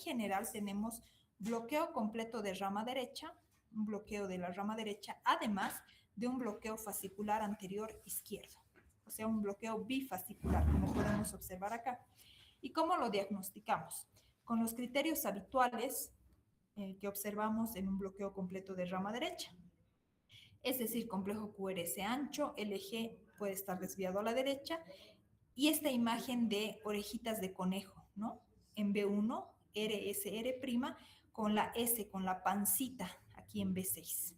general tenemos bloqueo completo de rama derecha, un bloqueo de la rama derecha, además de un bloqueo fascicular anterior izquierdo, o sea, un bloqueo bifascicular, como podemos observar acá. ¿Y cómo lo diagnosticamos? Con los criterios habituales que observamos en un bloqueo completo de rama derecha. Es decir, complejo QRS ancho, el eje puede estar desviado a la derecha, y esta imagen de orejitas de conejo, ¿no? En B1, RSR', con la S, con la pancita, aquí en B6.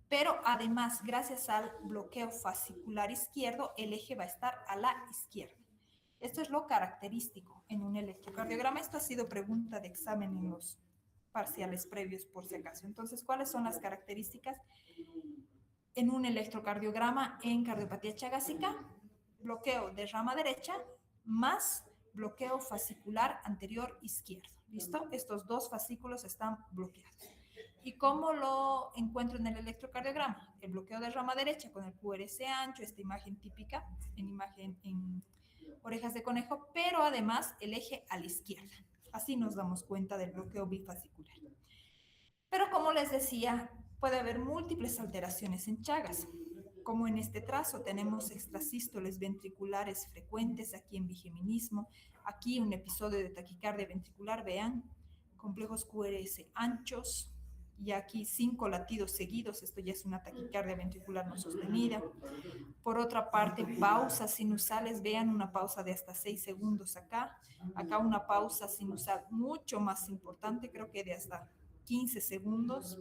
Pero además, gracias al bloqueo fascicular izquierdo, el eje va a estar a la izquierda. Esto es lo característico en un electrocardiograma. Esto ha sido pregunta de examen en los parciales previos, por si acaso. Entonces, ¿cuáles son las características en un electrocardiograma en cardiopatía chagásica? Bloqueo de rama derecha más bloqueo fascicular anterior izquierdo. ¿Listo? Estos dos fascículos están bloqueados. ¿Y cómo lo encuentro en el electrocardiograma? El bloqueo de rama derecha con el QRS ancho, esta imagen típica, en orejas de conejo, pero además el eje a la izquierda. Así nos damos cuenta del bloqueo bifascicular. Pero como les decía, puede haber múltiples alteraciones en Chagas. Como en este trazo tenemos extrasístoles ventriculares frecuentes, aquí en bigeminismo, aquí un episodio de taquicardia ventricular, vean, complejos QRS anchos, y aquí 5 latidos seguidos, esto ya es una taquicardia ventricular no sostenida. Por otra parte, pausas sinusales, vean una pausa de hasta 6 segundos acá una pausa sinusal mucho más importante, creo que de hasta 15 segundos,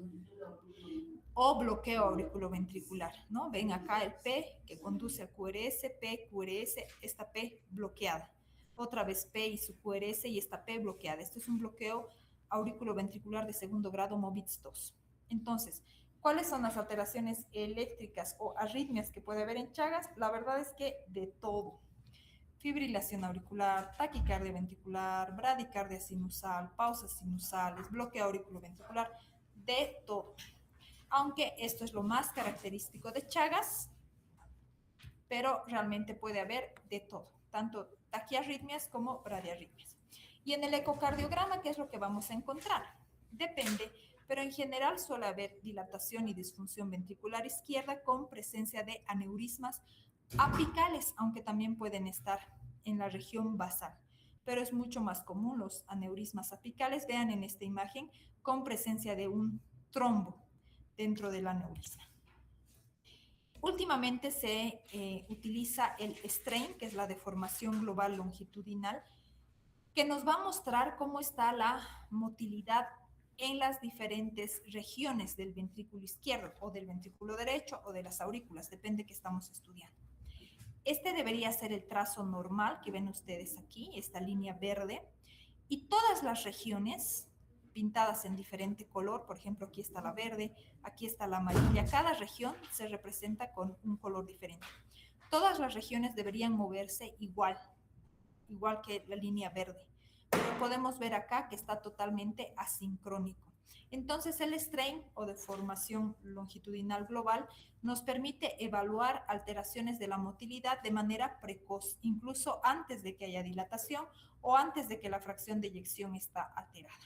o bloqueo auriculoventricular, ¿no? Ven acá el P que conduce al QRS, P, QRS, esta P bloqueada. Otra vez P y su QRS y esta P bloqueada. Esto es un bloqueo auriculoventricular de segundo grado MOVITS 2. Entonces, ¿cuáles son las alteraciones eléctricas o arritmias que puede haber en Chagas? La verdad es que de todo. Fibrilación auricular, taquicardia ventricular, bradicardia sinusal, pausas sinusales, bloqueo auriculoventricular, de todo. Aunque esto es lo más característico de Chagas, pero realmente puede haber de todo, tanto taquiarritmias como bradiarritmias. Y en el ecocardiograma, ¿qué es lo que vamos a encontrar? Depende, pero en general suele haber dilatación y disfunción ventricular izquierda con presencia de aneurismas apicales, aunque también pueden estar en la región basal. Pero es mucho más común los aneurismas apicales, vean en esta imagen, con presencia de un trombo dentro del aneurisma. Últimamente se utiliza el strain, que es la deformación global longitudinal, que nos va a mostrar cómo está la motilidad en las diferentes regiones del ventrículo izquierdo o del ventrículo derecho o de las aurículas, depende que estamos estudiando. Este debería ser el trazo normal que ven ustedes aquí, esta línea verde, y todas las regiones pintadas en diferente color, por ejemplo, aquí está la verde, aquí está la amarilla, cada región se representa con un color diferente. Todas las regiones deberían moverse igual que la línea verde, pero podemos ver acá que está totalmente asincrónico. Entonces, el strain o deformación longitudinal global nos permite evaluar alteraciones de la motilidad de manera precoz, incluso antes de que haya dilatación o antes de que la fracción de eyección está alterada.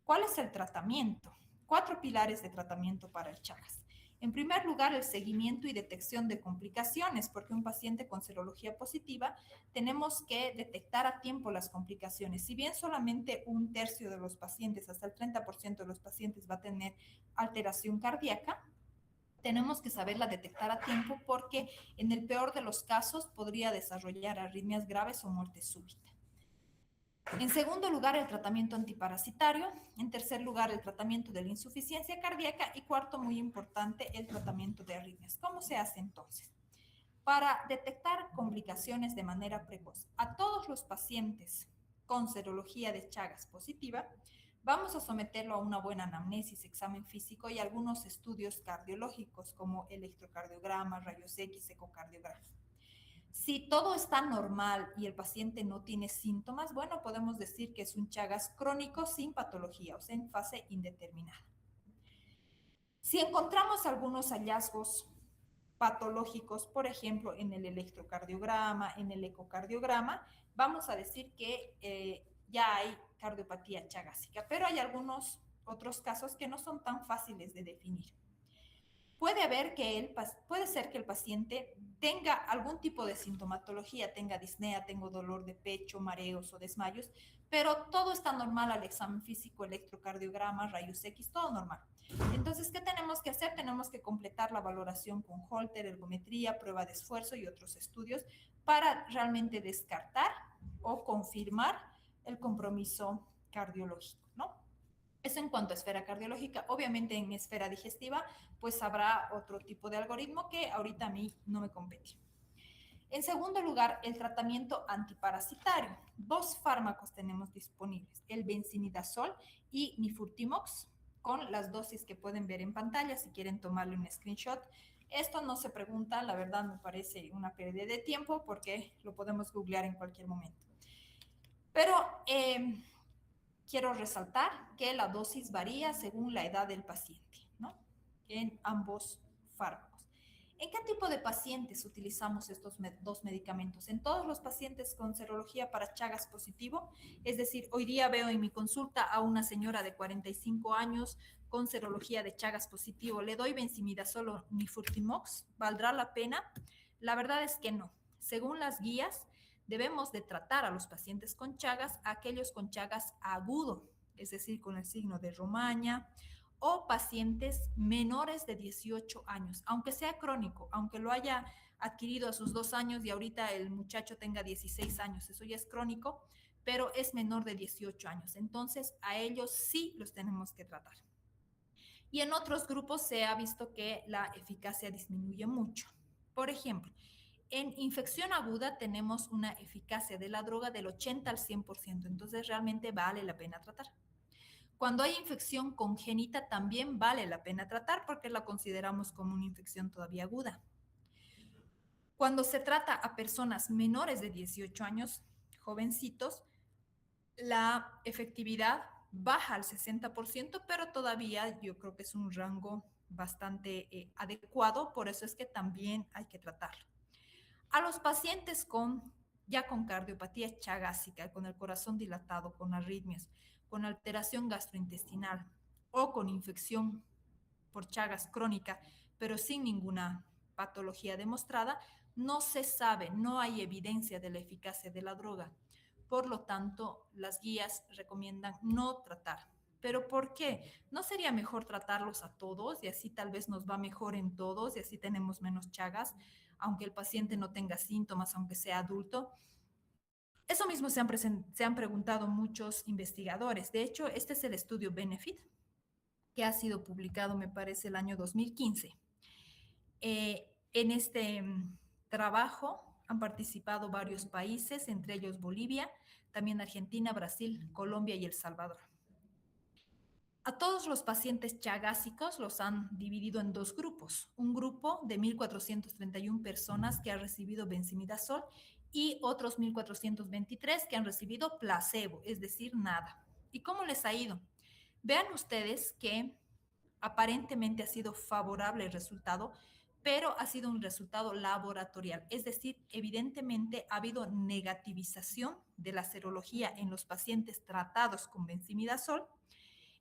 ¿Cuál es el tratamiento? 4 pilares de tratamiento para el Chagas. En primer lugar, el seguimiento y detección de complicaciones, porque un paciente con serología positiva tenemos que detectar a tiempo las complicaciones. Si bien solamente 1/3 de los pacientes, hasta el 30% de los pacientes va a tener alteración cardíaca, tenemos que saberla detectar a tiempo porque en el peor de los casos podría desarrollar arritmias graves o muerte súbita. En segundo lugar, el tratamiento antiparasitario. En tercer lugar, el tratamiento de la insuficiencia cardíaca. Y cuarto, muy importante, el tratamiento de arritmias. ¿Cómo se hace entonces? Para detectar complicaciones de manera precoz a todos los pacientes con serología de Chagas positiva, vamos a someterlo a una buena anamnesis, examen físico y algunos estudios cardiológicos como electrocardiograma, rayos X, ecocardiograma. Si todo está normal y el paciente no tiene síntomas, bueno, podemos decir que es un Chagas crónico sin patología, o sea, en fase indeterminada. Si encontramos algunos hallazgos patológicos, por ejemplo, en el electrocardiograma, en el ecocardiograma, vamos a decir que ya hay cardiopatía chagásica, pero hay algunos otros casos que no son tan fáciles de definir. Puede ser que el paciente tenga algún tipo de sintomatología, tenga disnea, tenga dolor de pecho, mareos o desmayos, pero todo está normal al examen físico, electrocardiograma, rayos X, todo normal. Entonces, ¿qué tenemos que hacer? Tenemos que completar la valoración con Holter, ergometría, prueba de esfuerzo y otros estudios para realmente descartar o confirmar el compromiso cardiológico, ¿no? Eso en cuanto a esfera cardiológica. Obviamente en esfera digestiva, pues habrá otro tipo de algoritmo que ahorita a mí no me compete. En segundo lugar, el tratamiento antiparasitario. Dos fármacos tenemos disponibles, el benzinidazol y nifurtimox, con las dosis que pueden ver en pantalla si quieren tomarle un screenshot. Esto no se pregunta, la verdad me parece una pérdida de tiempo porque lo podemos googlear en cualquier momento. Pero quiero resaltar que la dosis varía según la edad del paciente, ¿no? En ambos fármacos. ¿En qué tipo de pacientes utilizamos estos dos medicamentos? En todos los pacientes con serología para Chagas positivo, es decir, hoy día veo en mi consulta a una señora de 45 años con serología de Chagas positivo, ¿le doy benzimidazol o nifurtimox? ¿Valdrá la pena? La verdad es que no. Según las guías, debemos de tratar a los pacientes con Chagas, a aquellos con Chagas agudo, es decir, con el signo de Romaña, o pacientes menores de 18 años, aunque sea crónico, aunque lo haya adquirido a sus 2 años y ahorita el muchacho tenga 16 años, eso ya es crónico, pero es menor de 18 años. Entonces, a ellos sí los tenemos que tratar. Y en otros grupos se ha visto que la eficacia disminuye mucho. Por ejemplo, en infección aguda tenemos una eficacia de la droga del 80 al 100%, entonces realmente vale la pena tratar. Cuando hay infección congénita también vale la pena tratar porque la consideramos como una infección todavía aguda. Cuando se trata a personas menores de 18 años, jovencitos, la efectividad baja al 60%, pero todavía yo creo que es un rango bastante adecuado, por eso es que también hay que tratarlo. A los pacientes ya con cardiopatía chagásica, con el corazón dilatado, con arritmias, con alteración gastrointestinal o con infección por Chagas crónica, pero sin ninguna patología demostrada, no se sabe, no hay evidencia de la eficacia de la droga. Por lo tanto, las guías recomiendan no tratar. ¿Pero por qué? ¿No sería mejor tratarlos a todos y así tal vez nos va mejor en todos y así tenemos menos Chagas, aunque el paciente no tenga síntomas, aunque sea adulto? Eso mismo se han preguntado muchos investigadores. De hecho, este es el estudio Benefit, que ha sido publicado, me parece, el año 2015. En este trabajo han participado varios países, entre ellos Bolivia, también Argentina, Brasil, Colombia y El Salvador. A todos los pacientes chagásicos los han dividido en dos grupos. Un grupo de 1.431 personas que han recibido benzimidazol y otros 1.423 que han recibido placebo, es decir, nada. ¿Y cómo les ha ido? Vean ustedes que aparentemente ha sido favorable el resultado, pero ha sido un resultado laboratorial. Es decir, evidentemente ha habido negativización de la serología en los pacientes tratados con benzimidazol,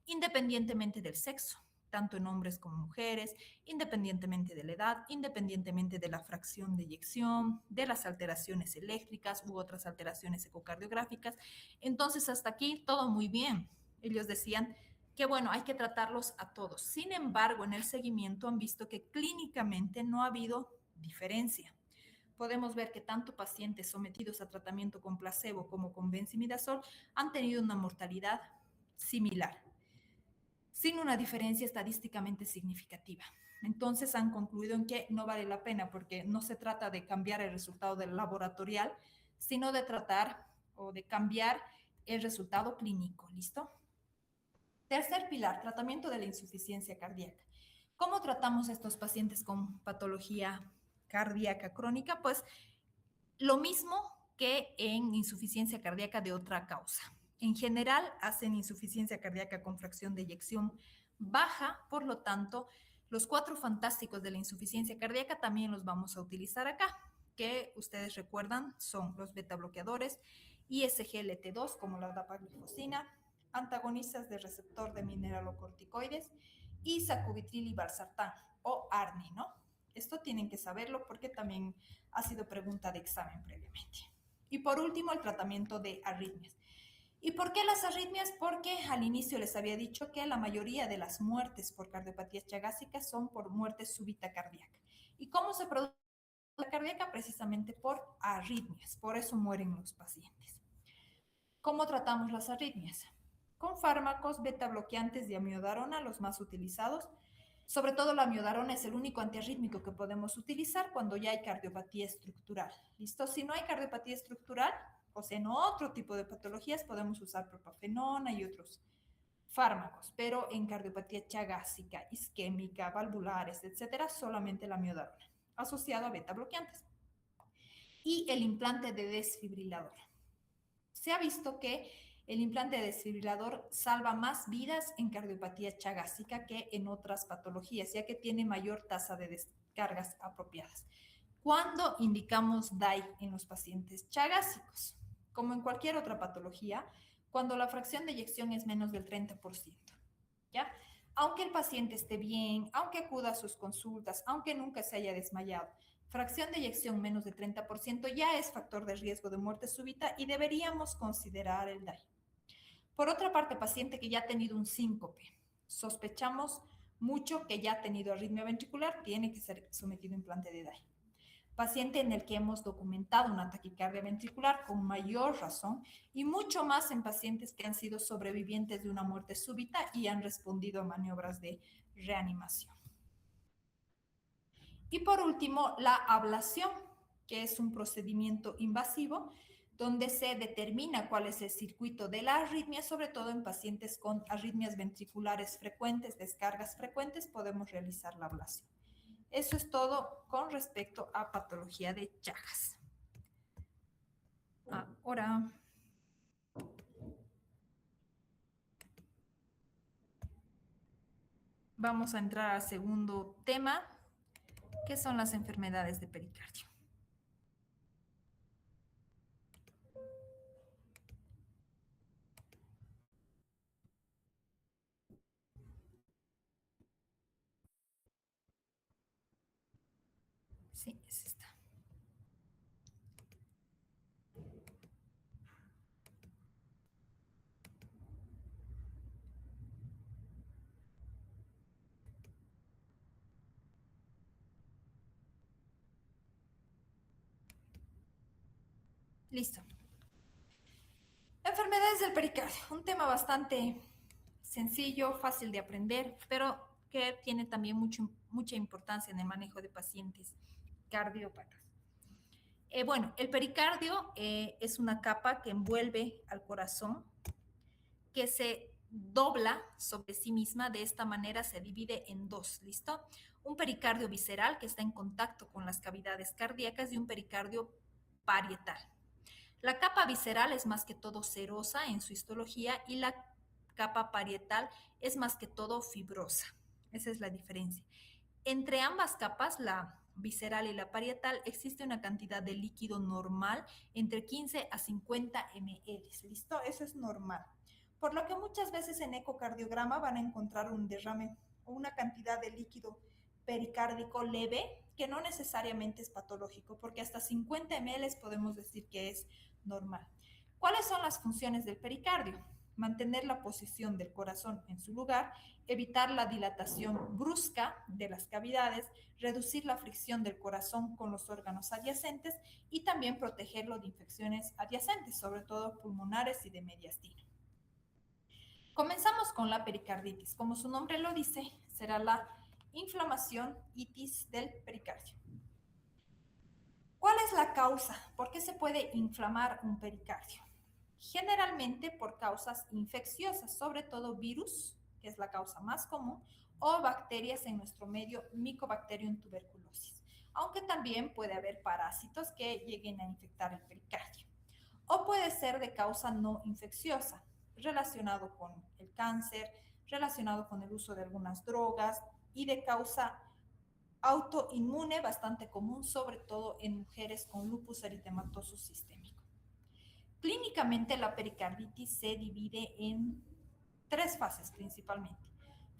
independientemente del sexo, tanto en hombres como mujeres, independientemente de la edad, independientemente de la fracción de eyección, de las alteraciones eléctricas u otras alteraciones ecocardiográficas. Entonces, hasta aquí todo muy bien. Ellos decían que, bueno, hay que tratarlos a todos. Sin embargo, en el seguimiento han visto que clínicamente no ha habido diferencia. Podemos ver que tanto pacientes sometidos a tratamiento con placebo como con benzimidazol han tenido una mortalidad similar, sin una diferencia estadísticamente significativa. Entonces han concluido en que no vale la pena porque no se trata de cambiar el resultado del laboratorial, sino de tratar o de cambiar el resultado clínico. ¿Listo? Tercer pilar, tratamiento de la insuficiencia cardíaca. ¿Cómo tratamos a estos pacientes con patología cardíaca crónica? Pues lo mismo que en insuficiencia cardíaca de otra causa. En general, hacen insuficiencia cardíaca con fracción de eyección baja, por lo tanto, los 4 fantásticos de la insuficiencia cardíaca también los vamos a utilizar acá, que ustedes recuerdan son los beta bloqueadores y SGLT2 como la dapaglifosina, antagonistas del receptor de mineralocorticoides y sacubitril y valsartán o ARNI, ¿no? Esto tienen que saberlo porque también ha sido pregunta de examen previamente. Y por último, el tratamiento de arritmias. ¿Y por qué las arritmias? Porque al inicio les había dicho que la mayoría de las muertes por cardiopatía chagásica son por muerte súbita cardíaca. ¿Y cómo se produce la cardíaca? Precisamente por arritmias. Por eso mueren los pacientes. ¿Cómo tratamos las arritmias? Con fármacos beta bloqueantes de amiodarona, los más utilizados. Sobre todo la amiodarona es el único antiarrítmico que podemos utilizar cuando ya hay cardiopatía estructural. ¿Listo? Si no hay cardiopatía estructural, o sea, en otro tipo de patologías, podemos usar propafenona y otros fármacos, pero en cardiopatía chagásica, isquémica, valvulares, etcétera, solamente la amiodarona, asociado a beta bloqueantes. Y el implante de desfibrilador. Se ha visto que el implante de desfibrilador salva más vidas en cardiopatía chagásica que en otras patologías, ya que tiene mayor tasa de descargas apropiadas. ¿Cuándo indicamos DAI en los pacientes chagásicos? Como en cualquier otra patología, cuando la fracción de eyección es menos del 30%, ¿ya? Aunque el paciente esté bien, aunque acuda a sus consultas, aunque nunca se haya desmayado, fracción de eyección menos de 30% ya es factor de riesgo de muerte súbita y deberíamos considerar el DAI. Por otra parte, paciente que ya ha tenido un síncope, sospechamos mucho que ya ha tenido arritmia ventricular, tiene que ser sometido a implante de DAI. Paciente en el que hemos documentado una taquicardia ventricular con mayor razón y mucho más en pacientes que han sido sobrevivientes de una muerte súbita y han respondido a maniobras de reanimación. Y por último, la ablación, que es un procedimiento invasivo donde se determina cuál es el circuito de la arritmia, sobre todo en pacientes con arritmias ventriculares frecuentes, descargas frecuentes, podemos realizar la ablación. Eso es todo con respecto a patología de Chagas. Ahora vamos a entrar al segundo tema, que son las enfermedades de pericardio. Sí, es esta. Listo. Enfermedades del pericardio, un tema bastante sencillo, fácil de aprender, pero que tiene también mucha importancia en el manejo de pacientes cardiópatas. Bueno, el pericardio es una capa que envuelve al corazón, que se dobla sobre sí misma, de esta manera se divide en dos, ¿listo? Un pericardio visceral que está en contacto con las cavidades cardíacas y un pericardio parietal. La capa visceral es más que todo serosa en su histología y la capa parietal es más que todo fibrosa. Esa es la diferencia. Entre ambas capas, la visceral y la parietal, existe una cantidad de líquido normal entre 15 a 50 ml. ¿Listo? Eso es normal. Por lo que muchas veces en ecocardiograma van a encontrar un derrame o una cantidad de líquido pericárdico leve, que no necesariamente es patológico, porque hasta 50 ml podemos decir que es normal. ¿Cuáles son las funciones del pericardio? Mantener la posición del corazón en su lugar, evitar la dilatación brusca de las cavidades, reducir la fricción del corazón con los órganos adyacentes y también protegerlo de infecciones adyacentes, sobre todo pulmonares y de mediastino. Comenzamos con la pericarditis. Como su nombre lo dice, será la inflamación, itis del pericardio. ¿Cuál es la causa? ¿Por qué se puede inflamar un pericardio? Generalmente por causas infecciosas, sobre todo virus, que es la causa más común, o bacterias en nuestro medio, Mycobacterium tuberculosis, aunque también puede haber parásitos que lleguen a infectar el pericardio. O puede ser de causa no infecciosa, relacionado con el cáncer, relacionado con el uso de algunas drogas y de causa autoinmune bastante común, sobre todo en mujeres con lupus eritematoso sistémico. Clínicamente, la pericarditis se divide en 3 fases principalmente.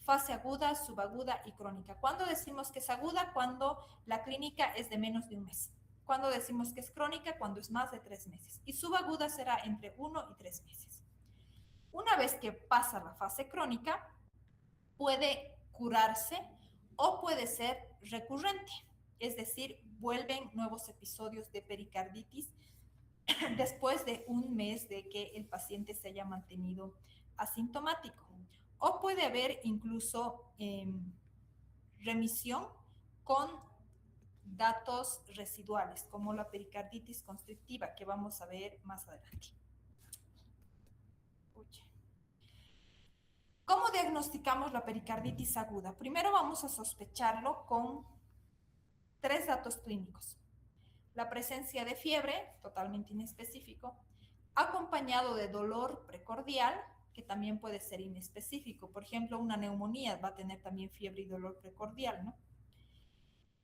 Fase aguda, subaguda y crónica. ¿Cuándo decimos que es aguda? Cuando la clínica es de menos de un mes. Cuando decimos que es crónica, cuando es más de 3 meses. Y subaguda será entre 1 y 3 meses. Una vez que pasa la fase crónica, puede curarse o puede ser recurrente. Es decir, vuelven nuevos episodios de pericarditis después de un mes de que el paciente se haya mantenido asintomático. O puede haber incluso remisión con datos residuales, como la pericarditis constrictiva, que vamos a ver más adelante. ¿Cómo diagnosticamos la pericarditis aguda? Primero vamos a sospecharlo con 3 datos clínicos. La presencia de fiebre, totalmente inespecífico, acompañado de dolor precordial, que también puede ser inespecífico. Por ejemplo, una neumonía va a tener también fiebre y dolor precordial, ¿no?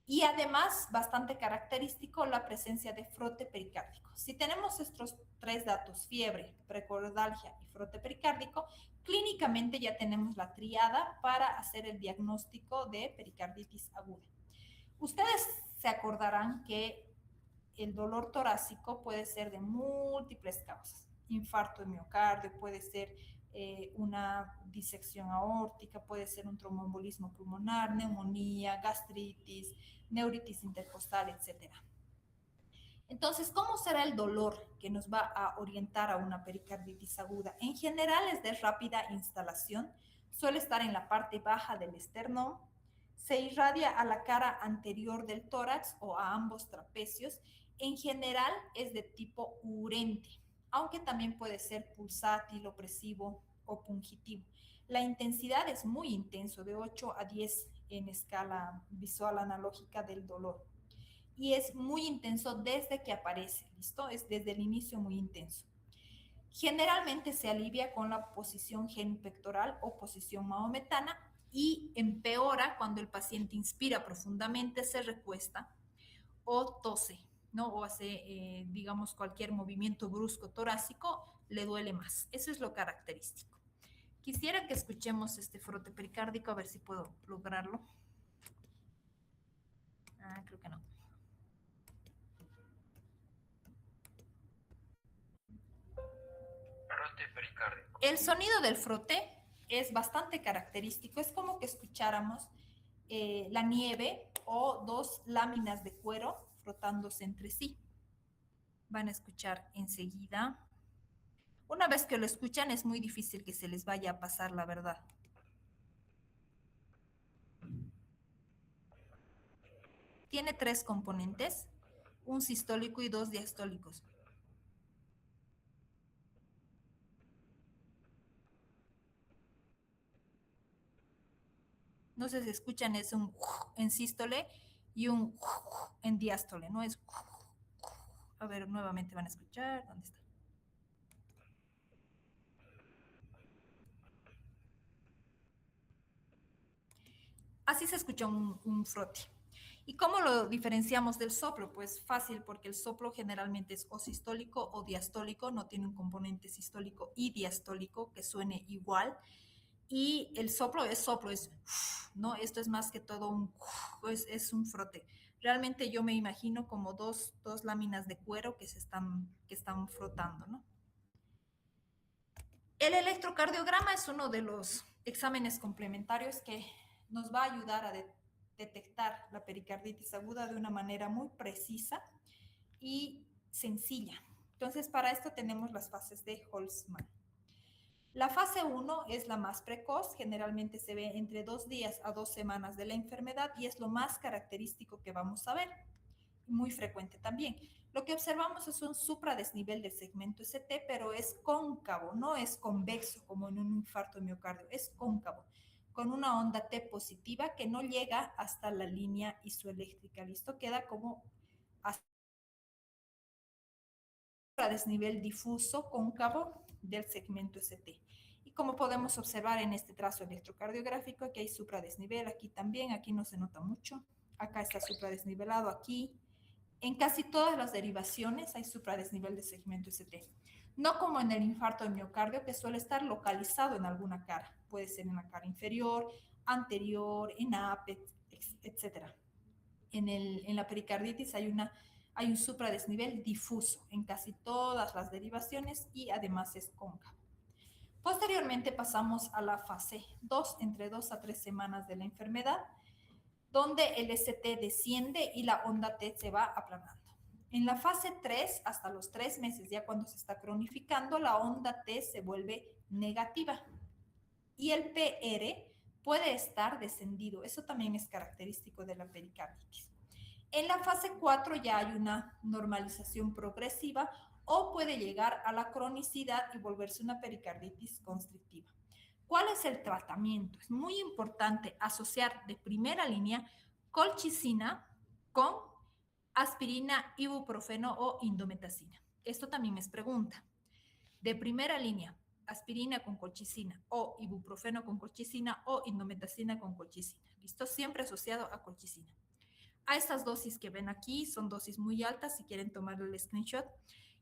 Y además, bastante característico, la presencia de frote pericárdico. Si tenemos estos 3 datos, fiebre, precordalgia y frote pericárdico, clínicamente ya tenemos la triada para hacer el diagnóstico de pericarditis aguda. Ustedes se acordarán que el dolor torácico puede ser de múltiples causas. Infarto de miocardio, puede ser una disección aórtica, puede ser un tromboembolismo pulmonar, neumonía, gastritis, neuritis intercostal, etc. Entonces, ¿cómo será el dolor que nos va a orientar a una pericarditis aguda? En general es de rápida instalación, suele estar en la parte baja del esternón, se irradia a la cara anterior del tórax o a ambos trapecios. En general es de tipo urente, aunque también puede ser pulsátil, opresivo o pungitivo. La intensidad es muy intenso, de 8 a 10 en escala visual analógica del dolor. Y es muy intenso desde que aparece, ¿listo? Es desde el inicio muy intenso. Generalmente se alivia con la posición genipectoral o posición mahometana y empeora cuando el paciente inspira profundamente, se recuesta o tose, ¿no? O hace, digamos, cualquier movimiento brusco torácico, le duele más. Eso es lo característico. Quisiera que escuchemos este frote pericárdico, a ver si puedo lograrlo. Creo que no. Frote pericárdico. El sonido del frote es bastante característico. Es como que escucháramos la nieve o 2 láminas de cuero frotándose entre sí. Van a escuchar enseguida. Una vez que lo escuchan, es muy difícil que se les vaya a pasar la verdad. Tiene 3 componentes, un sistólico y 2 diastólicos. No sé si escuchan, es un en sístole y un en diástole, ¿no? Es... A ver, nuevamente van a escuchar. ¿Dónde está? Así se escucha un frote. ¿Y cómo lo diferenciamos del soplo? Pues fácil, porque el soplo generalmente es o sistólico o diastólico, no tiene un componente sistólico y diastólico que suene igual. Y el soplo, es, ¿no? Esto es más que todo es un frote. Realmente yo me imagino como dos láminas de cuero que están frotando, ¿no? El electrocardiograma es uno de los exámenes complementarios que nos va a ayudar a detectar la pericarditis aguda de una manera muy precisa y sencilla. Entonces, para esto tenemos las fases de Holzmann. La fase 1 es la más precoz, generalmente se ve entre 2 días a 2 semanas de la enfermedad y es lo más característico que vamos a ver, muy frecuente también. Lo que observamos es un supradesnivel del segmento ST, pero es cóncavo, no es convexo como en un infarto de miocardio, es cóncavo, con una onda T positiva que no llega hasta la línea isoeléctrica. ¿Listo? Queda como supradesnivel difuso cóncavo del segmento ST. Y como podemos observar en este trazo electrocardiográfico, aquí hay supradesnivel, aquí también, aquí no se nota mucho, acá está supradesnivelado, aquí. En casi todas las derivaciones hay supradesnivel de segmento ST. No como en el infarto de miocardio, que suele estar localizado en alguna cara. Puede ser en la cara inferior, anterior, en ápex, etc. En la pericarditis hay un supradesnivel difuso en casi todas las derivaciones y además es cóncavo. Posteriormente pasamos a la fase 2, entre 2 a 3 semanas de la enfermedad, donde el ST desciende y la onda T se va aplanando. En la fase 3, hasta los 3 meses, ya cuando se está cronificando, la onda T se vuelve negativa y el PR puede estar descendido. Eso también es característico de la pericarditis. En la fase 4 ya hay una normalización progresiva o puede llegar a la cronicidad y volverse una pericarditis constrictiva. ¿Cuál es el tratamiento? Es muy importante asociar de primera línea colchicina con aspirina, ibuprofeno o indometacina. Esto también es pregunta. De primera línea, aspirina con colchicina o ibuprofeno con colchicina o indometacina con colchicina. ¿Listo? Siempre asociado a colchicina. A estas dosis que ven aquí son dosis muy altas si quieren tomar el screenshot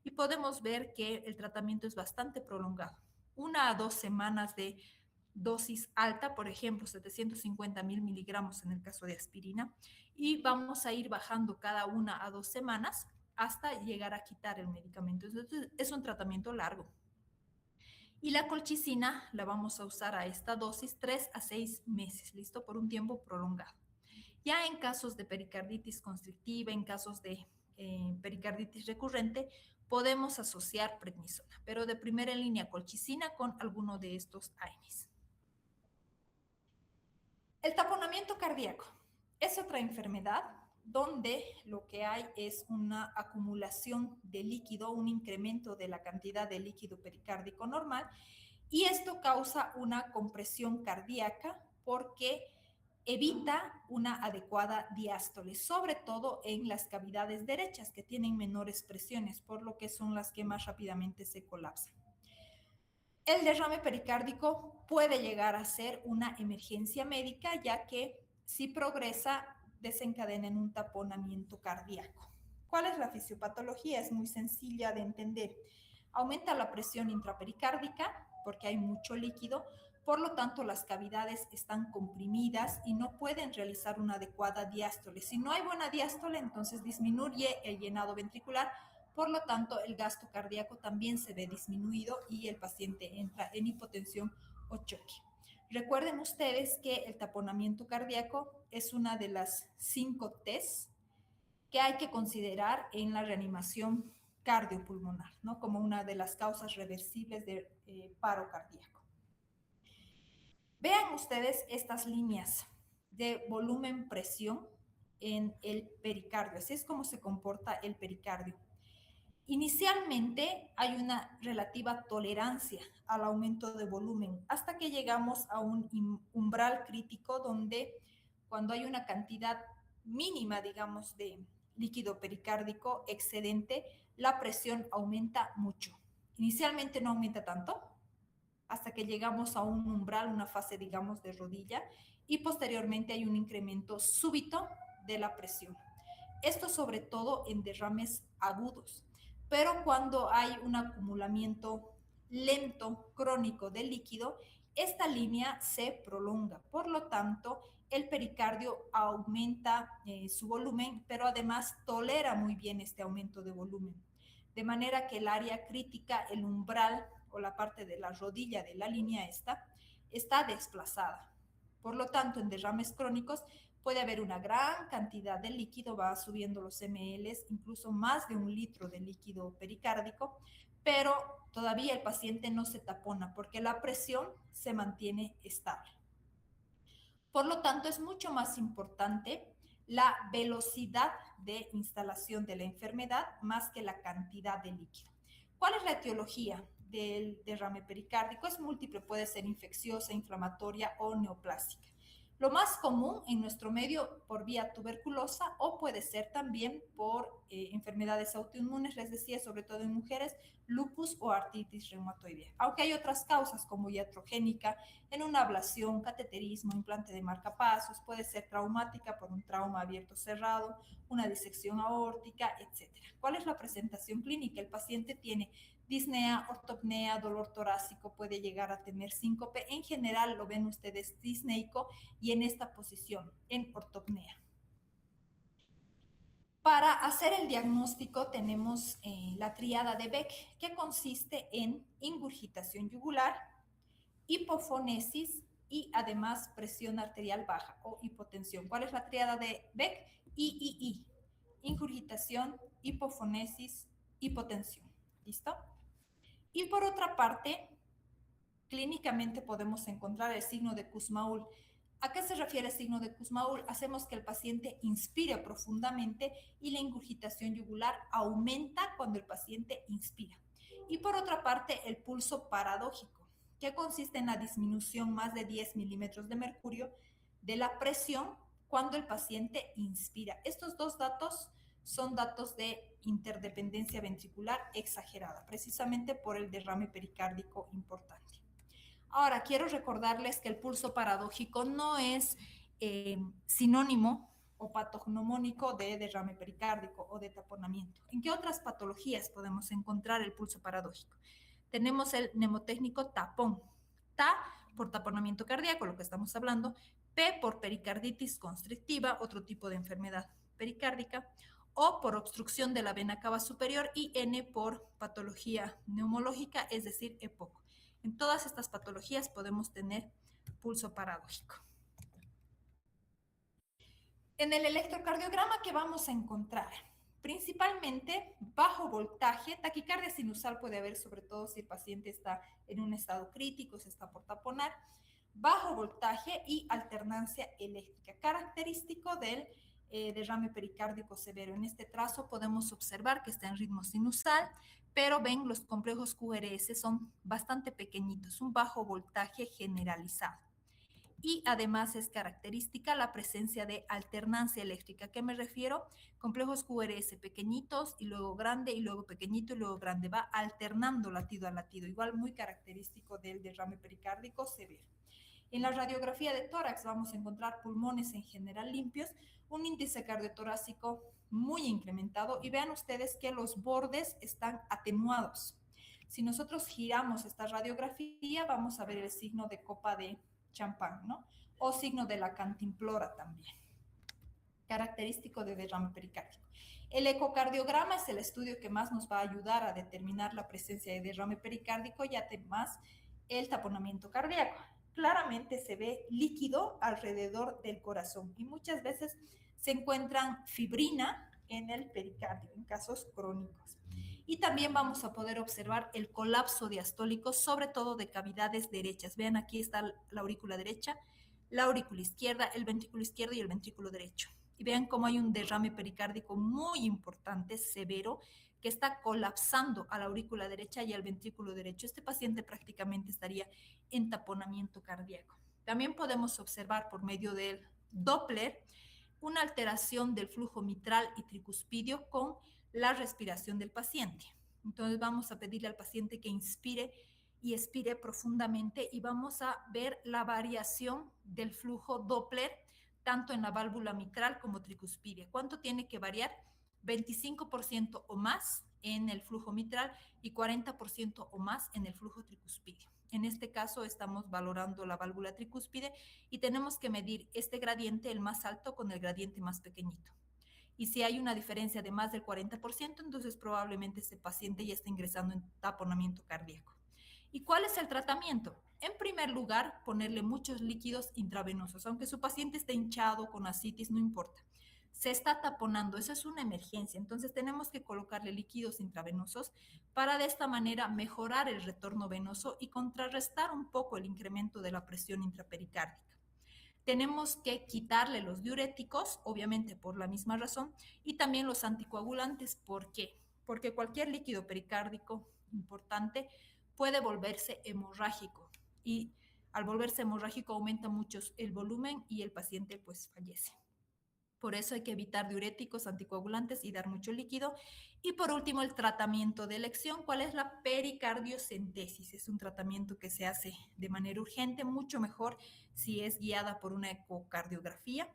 y podemos ver que el tratamiento es bastante prolongado. 1 a 2 semanas de dosis alta, por ejemplo, 750.000 miligramos en el caso de aspirina, y vamos a ir bajando cada 1 a 2 semanas hasta llegar a quitar el medicamento. Entonces, es un tratamiento largo. Y la colchicina la vamos a usar a esta dosis 3 a 6 meses, ¿listo? Por un tiempo prolongado. Ya en casos de pericarditis constrictiva, en casos de pericarditis recurrente, podemos asociar prednisona, pero de primera línea colchicina con alguno de estos AINES. El taponamiento cardíaco es otra enfermedad donde lo que hay es una acumulación de líquido, un incremento de la cantidad de líquido pericárdico normal, y esto causa una compresión cardíaca porque evita una adecuada diástole, sobre todo en las cavidades derechas que tienen menores presiones, por lo que son las que más rápidamente se colapsan. El derrame pericárdico puede llegar a ser una emergencia médica, ya que si progresa, desencadena en un taponamiento cardíaco. ¿Cuál es la fisiopatología? Es muy sencilla de entender. Aumenta la presión intrapericárdica porque hay mucho líquido, por lo tanto las cavidades están comprimidas y no pueden realizar una adecuada diástole. Si no hay buena diástole, entonces disminuye el llenado ventricular, por lo tanto el gasto cardíaco también se ve disminuido y el paciente entra en hipotensión o choque. Recuerden ustedes que el taponamiento cardíaco es una de las 5 T's que hay que considerar en la reanimación cardiopulmonar, ¿no? Como una de las causas reversibles de paro cardíaco. Vean ustedes estas líneas de volumen-presión en el pericardio. Así es como se comporta el pericardio. Inicialmente hay una relativa tolerancia al aumento de volumen hasta que llegamos a un umbral crítico donde cuando hay una cantidad mínima, digamos, de líquido pericárdico excedente, la presión aumenta mucho. Inicialmente no aumenta tanto hasta que llegamos a un umbral, una fase, digamos, de rodilla, y posteriormente hay un incremento súbito de la presión. Esto sobre todo en derrames agudos. Pero cuando hay un acumulamiento lento, crónico de líquido, esta línea se prolonga. Por lo tanto, el pericardio aumenta su volumen, pero además tolera muy bien este aumento de volumen. De manera que el área crítica, el umbral o la parte de la rodilla de la línea está desplazada. Por lo tanto, en derrames crónicos puede haber una gran cantidad de líquido, va subiendo los ml, incluso más de 1 litro de líquido pericárdico, pero todavía el paciente no se tapona porque la presión se mantiene estable. Por lo tanto, es mucho más importante la velocidad de instalación de la enfermedad más que la cantidad de líquido. ¿Cuál es la etiología del derrame pericárdico? Es múltiple, puede ser infecciosa, inflamatoria o neoplásica. Lo más común en nuestro medio por vía tuberculosa o puede ser también por enfermedades autoinmunes, les decía, sobre todo en mujeres, lupus o artritis reumatoidea. Aunque hay otras causas como iatrogénica, en una ablación, cateterismo, implante de marcapasos, puede ser traumática por un trauma abierto cerrado, una disección aórtica, etc. ¿Cuál es la presentación clínica? El paciente tiene disnea, ortopnea, dolor torácico, puede llegar a tener síncope. En general lo ven ustedes disneico y en esta posición, en ortopnea. Para hacer el diagnóstico tenemos la tríada de Beck, que consiste en ingurgitación yugular, hipofonesis y además presión arterial baja o hipotensión. ¿Cuál es la tríada de Beck? III. Ingurgitación, hipofonesis, hipotensión. ¿Listo? Y por otra parte, clínicamente podemos encontrar el signo de Kussmaul. ¿A qué se refiere el signo de Kussmaul? Hacemos que el paciente inspire profundamente y la ingurgitación yugular aumenta cuando el paciente inspira. Y por otra parte, el pulso paradójico, que consiste en la disminución más de 10 milímetros de mercurio de la presión cuando el paciente inspira. Estos dos datos son datos de interdependencia ventricular exagerada, precisamente por el derrame pericárdico importante. Ahora, quiero recordarles que el pulso paradójico no es sinónimo o patognomónico de derrame pericárdico o de taponamiento. ¿En qué otras patologías podemos encontrar el pulso paradójico? Tenemos el mnemotécnico tapón. Ta por taponamiento cardíaco, lo que estamos hablando. P por pericarditis constrictiva, otro tipo de enfermedad pericárdica. O por obstrucción de la vena cava superior y N por patología neumológica, es decir, EPOC. En todas estas patologías podemos tener pulso paradójico. En el electrocardiograma, ¿qué vamos a encontrar? Principalmente bajo voltaje, taquicardia sinusal puede haber, sobre todo si el paciente está en un estado crítico, se está por taponar, bajo voltaje y alternancia eléctrica, característico del derrame pericárdico severo. En este trazo podemos observar que está en ritmo sinusal, pero ven, los complejos QRS son bastante pequeñitos, un bajo voltaje generalizado. Y además es característica la presencia de alternancia eléctrica. ¿A qué me refiero? Complejos QRS pequeñitos y luego grande y luego pequeñito y luego grande. Va alternando latido a latido, igual muy característico del derrame pericárdico severo. En la radiografía de tórax vamos a encontrar pulmones en general limpios, un índice cardiotorácico muy incrementado y vean ustedes que los bordes están atenuados. Si nosotros giramos esta radiografía, vamos a ver el signo de copa de champán, ¿no? O signo de la cantimplora también, característico de derrame pericárdico. El ecocardiograma es el estudio que más nos va a ayudar a determinar la presencia de derrame pericárdico y además el taponamiento cardíaco. Claramente se ve líquido alrededor del corazón y muchas veces se encuentran fibrina en el pericardio, en casos crónicos. Y también vamos a poder observar el colapso diastólico, sobre todo de cavidades derechas. Vean, aquí está la aurícula derecha, la aurícula izquierda, el ventrículo izquierdo y el ventrículo derecho. Y vean cómo hay un derrame pericárdico muy importante, severo, que está colapsando a la aurícula derecha y al ventrículo derecho. Este paciente prácticamente estaría en taponamiento cardíaco. También podemos observar por medio del Doppler una alteración del flujo mitral y tricuspidio con la respiración del paciente. Entonces vamos a pedirle al paciente que inspire y expire profundamente y vamos a ver la variación del flujo Doppler tanto en la válvula mitral como tricuspidia. ¿Cuánto tiene que variar? 25% o más en el flujo mitral y 40% o más en el flujo tricuspidio. En este caso estamos valorando la válvula tricúspide y tenemos que medir este gradiente, el más alto, con el gradiente más pequeñito. Y si hay una diferencia de más del 40%, entonces probablemente este paciente ya está ingresando en taponamiento cardíaco. ¿Y cuál es el tratamiento? En primer lugar, ponerle muchos líquidos intravenosos. Aunque su paciente esté hinchado con ascitis, no importa. Se está taponando, eso es una emergencia. Entonces tenemos que colocarle líquidos intravenosos para de esta manera mejorar el retorno venoso y contrarrestar un poco el incremento de la presión intrapericárdica. Tenemos que quitarle los diuréticos, obviamente por la misma razón, y también los anticoagulantes. ¿Por qué? Porque cualquier líquido pericárdico importante puede volverse hemorrágico y al volverse hemorrágico aumenta mucho el volumen y el paciente pues fallece. Por eso hay que evitar diuréticos, anticoagulantes y dar mucho líquido. Y por último, el tratamiento de elección. ¿Cuál es la pericardiocentesis? Es un tratamiento que se hace de manera urgente, mucho mejor si es guiada por una ecocardiografía.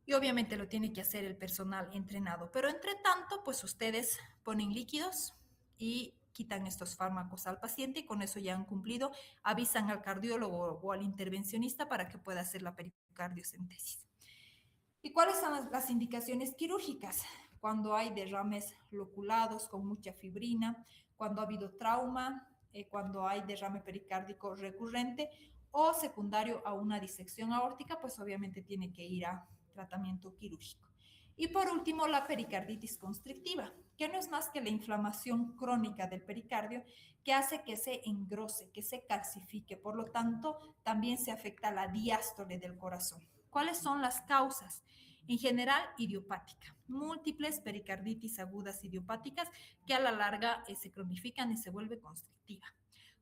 Y obviamente lo tiene que hacer el personal entrenado. Pero entre tanto, pues ustedes ponen líquidos y quitan estos fármacos al paciente y con eso ya han cumplido, avisan al cardiólogo o al intervencionista para que pueda hacer la pericardiocentesis. ¿Y cuáles son las indicaciones quirúrgicas? Cuando hay derrames loculados con mucha fibrina, cuando ha habido trauma, cuando hay derrame pericárdico recurrente o secundario a una disección aórtica, pues obviamente tiene que ir a tratamiento quirúrgico. Y por último, la pericarditis constrictiva, que no es más que la inflamación crónica del pericardio que hace que se engrose, que se calcifique. Por lo tanto, también se afecta la diástole del corazón. ¿Cuáles son las causas? En general, idiopática. Múltiples pericarditis agudas idiopáticas que a la larga se cronifican y se vuelve constrictiva.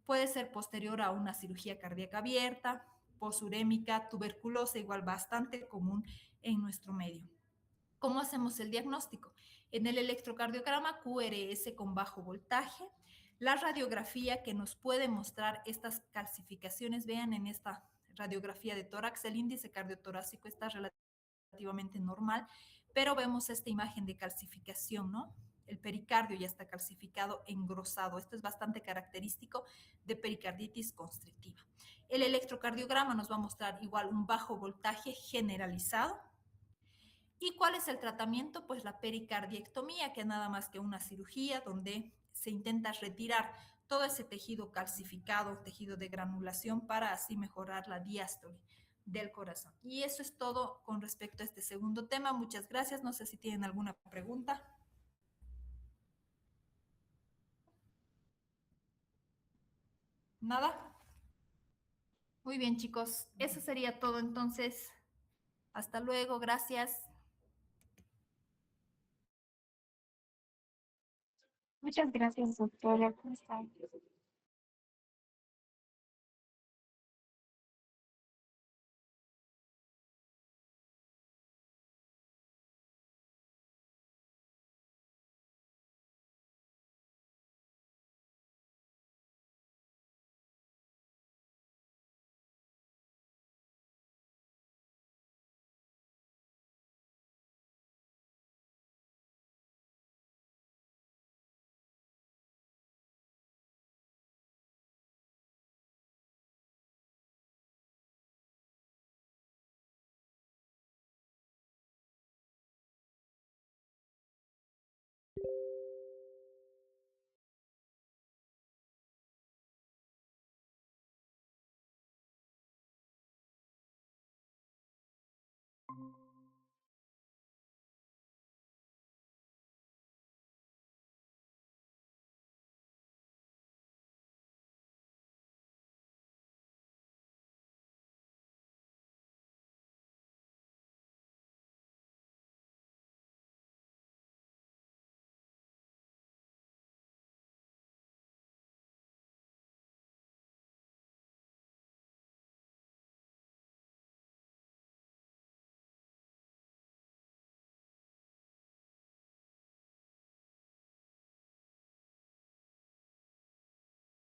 Puede ser posterior a una cirugía cardíaca abierta, posurémica, tuberculosa, igual bastante común en nuestro medio. ¿Cómo hacemos el diagnóstico? En el electrocardiograma QRS con bajo voltaje, la radiografía que nos puede mostrar estas calcificaciones, vean en esta radiografía de tórax, el índice cardiotorácico está relativamente normal, pero vemos esta imagen de calcificación, ¿no? El pericardio ya está calcificado, engrosado. Esto es bastante característico de pericarditis constrictiva. El electrocardiograma nos va a mostrar igual un bajo voltaje generalizado. ¿Y cuál es el tratamiento? Pues la pericardiectomía, que es nada más que una cirugía donde se intenta retirar todo ese tejido calcificado, tejido de granulación, para así mejorar la diástole del corazón. Y eso es todo con respecto a este segundo tema. Muchas gracias. No sé si tienen alguna pregunta. ¿Nada? Muy bien, chicos. Eso sería todo entonces. Hasta luego. Gracias. Muchas gracias, doctora. ¿Cómo está?